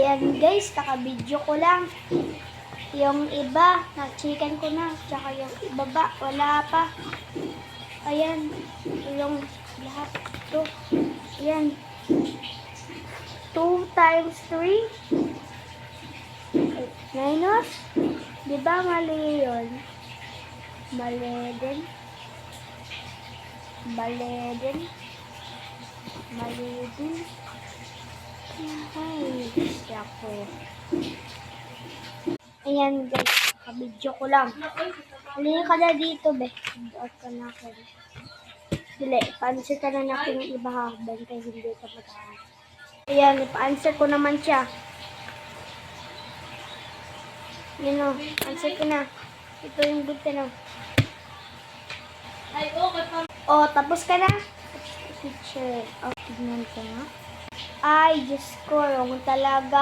Ayan guys, kaka-video ko lang. Yung iba, na-chicken ko na. Tsaka yung ibaba, wala pa. Ayan, yung lahat. Ito. Ayan. 2 times 3. Minus. Diba mali yun? Mali din. Mali din. Mali din. Ay, ako. Ayan guys, kabidyo ko lang. Halina ka na dito, be. Doon ka na ako. Dili, pa-answer ka na natin yung iba ha. Bantay, hindi ka mataas. Ayan, pa-answer ko naman siya. Yan o, answer ko na. Ito yung bulletin o. O, tapos ka na? Teacher. O, tignan ko nga. Ay, Diyos ko, yung talaga.